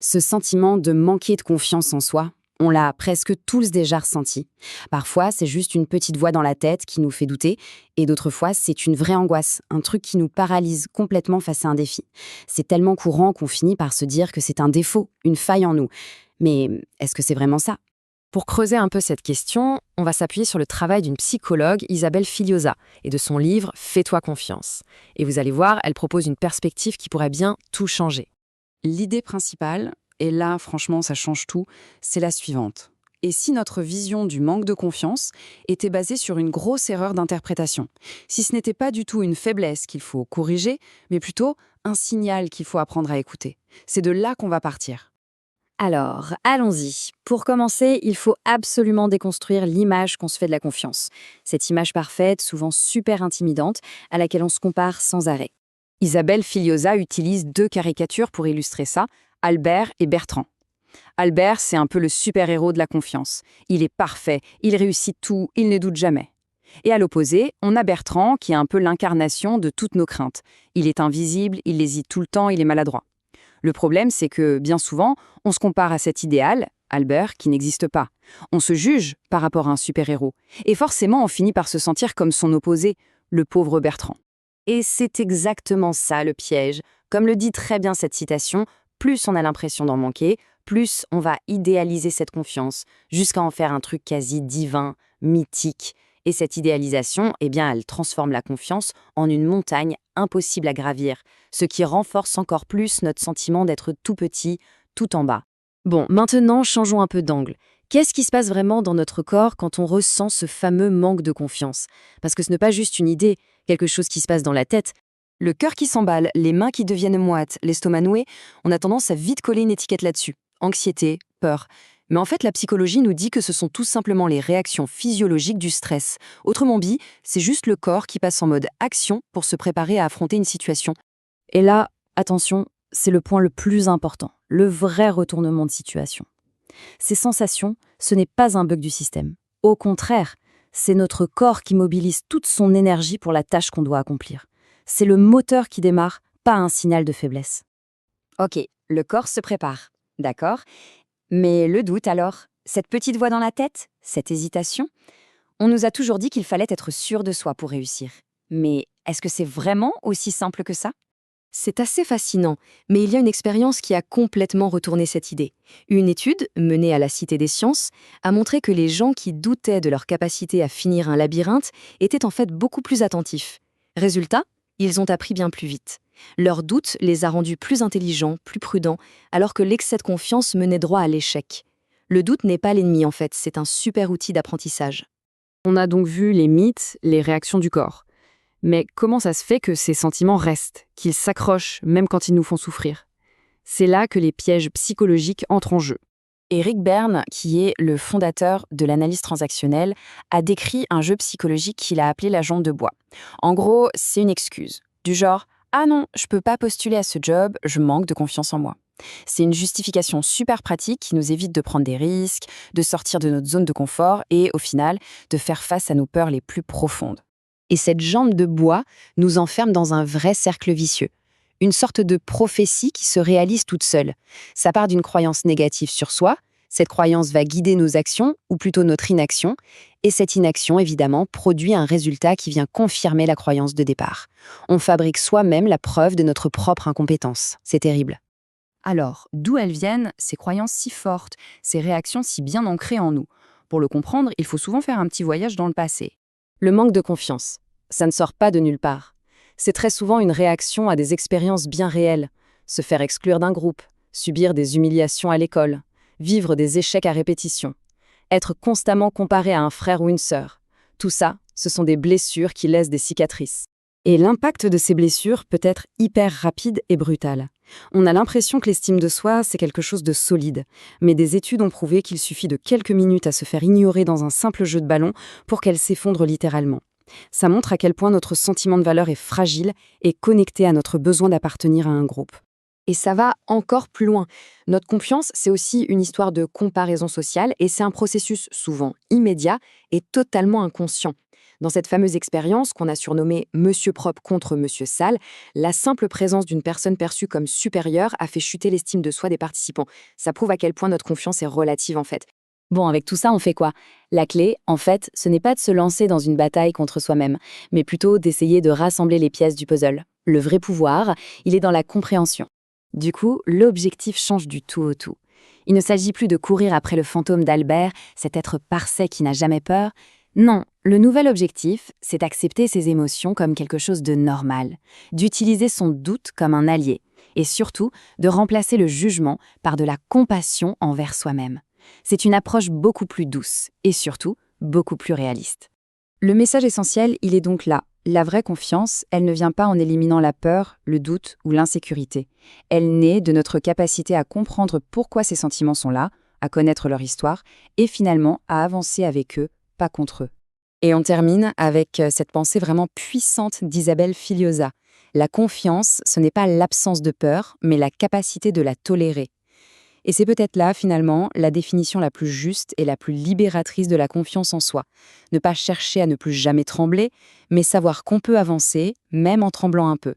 Ce sentiment de manquer de confiance en soi, on l'a presque tous déjà ressenti. Parfois, c'est juste une petite voix dans la tête qui nous fait douter, et d'autres fois, c'est une vraie angoisse, un truc qui nous paralyse complètement face à un défi. C'est tellement courant qu'on finit par se dire que c'est un défaut, une faille en nous. Mais est-ce que c'est vraiment ça? Pour creuser un peu cette question, on va s'appuyer sur le travail d'une psychologue, Isabelle Filiosa, et de son livre Fais-toi confiance. Et vous allez voir, elle propose une perspective qui pourrait bien tout changer. L'idée principale, et là franchement ça change tout, c'est la suivante. Et si notre vision du manque de confiance était basée sur une grosse erreur d'interprétation? Si ce n'était pas du tout une faiblesse qu'il faut corriger, mais plutôt un signal qu'il faut apprendre à écouter. C'est de là qu'on va partir. Alors, allons-y. Pour commencer, il faut absolument déconstruire l'image qu'on se fait de la confiance. Cette image parfaite, souvent super intimidante, à laquelle on se compare sans arrêt. Isabelle Filiosa utilise deux caricatures pour illustrer ça, Albert et Bertrand. Albert, c'est un peu le super-héros de la confiance. Il est parfait, il réussit tout, il ne doute jamais. Et à l'opposé, on a Bertrand, qui est un peu l'incarnation de toutes nos craintes. Il est invisible, il hésite tout le temps, il est maladroit. Le problème, c'est que, bien souvent, on se compare à cet idéal, Albert, qui n'existe pas. On se juge par rapport à un super-héros. Et forcément, on finit par se sentir comme son opposé, le pauvre Bertrand. Et c'est exactement ça le piège. Comme le dit très bien cette citation, plus on a l'impression d'en manquer, plus on va idéaliser cette confiance, jusqu'à en faire un truc quasi divin, mythique. Et cette idéalisation, eh bien, elle transforme la confiance en une montagne impossible à gravir, ce qui renforce encore plus notre sentiment d'être tout petit, tout en bas. Bon, maintenant, changeons un peu d'angle. Qu'est-ce qui se passe vraiment dans notre corps quand on ressent ce fameux manque de confiance? Parce que ce n'est pas juste une idée, quelque chose qui se passe dans la tête. Le cœur qui s'emballe, les mains qui deviennent moites, l'estomac noué, on a tendance à vite coller une étiquette là-dessus. Anxiété, peur. Mais en fait, la psychologie nous dit que ce sont tout simplement les réactions physiologiques du stress. Autrement dit, c'est juste le corps qui passe en mode action pour se préparer à affronter une situation. Et là, attention, c'est le point le plus important, le vrai retournement de situation. Ces sensations, ce n'est pas un bug du système. Au contraire, c'est notre corps qui mobilise toute son énergie pour la tâche qu'on doit accomplir. C'est le moteur qui démarre, pas un signal de faiblesse. Ok, le corps se prépare, d'accord? Mais le doute alors? Cette petite voix dans la tête? Cette hésitation? On nous a toujours dit qu'il fallait être sûr de soi pour réussir. Mais est-ce que c'est vraiment aussi simple que ça? C'est assez fascinant, mais il y a une expérience qui a complètement retourné cette idée. Une étude, menée à la Cité des Sciences, a montré que les gens qui doutaient de leur capacité à finir un labyrinthe étaient en fait beaucoup plus attentifs. Résultat, ils ont appris bien plus vite. Leur doute les a rendus plus intelligents, plus prudents, alors que l'excès de confiance menait droit à l'échec. Le doute n'est pas l'ennemi en fait, c'est un super outil d'apprentissage. On a donc vu les mythes, les réactions du corps. Mais comment ça se fait que ces sentiments restent, qu'ils s'accrochent même quand ils nous font souffrir? C'est là que les pièges psychologiques entrent en jeu. Eric Berne, qui est le fondateur de l'analyse transactionnelle, a décrit un jeu psychologique qu'il a appelé la jambe de bois. En gros, c'est une excuse, du genre « Ah non, je peux pas postuler à ce job, je manque de confiance en moi ». C'est une justification super pratique qui nous évite de prendre des risques, de sortir de notre zone de confort et, au final, de faire face à nos peurs les plus profondes. Et cette jambe de bois nous enferme dans un vrai cercle vicieux. Une sorte de prophétie qui se réalise toute seule. Ça part d'une croyance négative sur soi, cette croyance va guider nos actions, ou plutôt notre inaction, et cette inaction, évidemment, produit un résultat qui vient confirmer la croyance de départ. On fabrique soi-même la preuve de notre propre incompétence. C'est terrible. Alors, d'où elles viennent, ces croyances si fortes, ces réactions si bien ancrées en nous? Pour le comprendre, il faut souvent faire un petit voyage dans le passé. Le manque de confiance, ça ne sort pas de nulle part. C'est très souvent une réaction à des expériences bien réelles. Se faire exclure d'un groupe, subir des humiliations à l'école, vivre des échecs à répétition, être constamment comparé à un frère ou une sœur. Tout ça, ce sont des blessures qui laissent des cicatrices. Et l'impact de ces blessures peut être hyper rapide et brutal. On a l'impression que l'estime de soi, c'est quelque chose de solide. Mais des études ont prouvé qu'il suffit de quelques minutes à se faire ignorer dans un simple jeu de ballon pour qu'elle s'effondre littéralement. Ça montre à quel point notre sentiment de valeur est fragile et connecté à notre besoin d'appartenir à un groupe. Et ça va encore plus loin. Notre confiance, c'est aussi une histoire de comparaison sociale et c'est un processus souvent immédiat et totalement inconscient. Dans cette fameuse expérience qu'on a surnommée Monsieur propre contre Monsieur sale, la simple présence d'une personne perçue comme supérieure a fait chuter l'estime de soi des participants. Ça prouve à quel point notre confiance est relative en fait. Bon, avec tout ça, on fait quoi? La clé, en fait, ce n'est pas de se lancer dans une bataille contre soi-même, mais plutôt d'essayer de rassembler les pièces du puzzle. Le vrai pouvoir, il est dans la compréhension. Du coup, l'objectif change du tout au tout. Il ne s'agit plus de courir après le fantôme d'Albert, cet être parfait qui n'a jamais peur. Non, le nouvel objectif, c'est d'accepter ses émotions comme quelque chose de normal, d'utiliser son doute comme un allié, et surtout de remplacer le jugement par de la compassion envers soi-même. C'est une approche beaucoup plus douce et surtout beaucoup plus réaliste. Le message essentiel, il est donc là. La vraie confiance, elle ne vient pas en éliminant la peur, le doute ou l'insécurité. Elle naît de notre capacité à comprendre pourquoi ces sentiments sont là, à connaître leur histoire et finalement à avancer avec eux, pas contre eux. Et on termine avec cette pensée vraiment puissante d'Isabelle Filiosa. La confiance, ce n'est pas l'absence de peur, mais la capacité de la tolérer. Et c'est peut-être là, finalement, la définition la plus juste et la plus libératrice de la confiance en soi. Ne pas chercher à ne plus jamais trembler, mais savoir qu'on peut avancer, même en tremblant un peu.